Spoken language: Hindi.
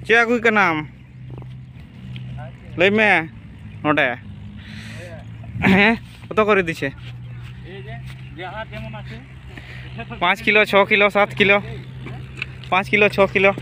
चे अगुई का नाम लई में नोडे हैं कत कर दीचे 5 kilo 6 kilo 7 kilo 5 kilo 6 kilo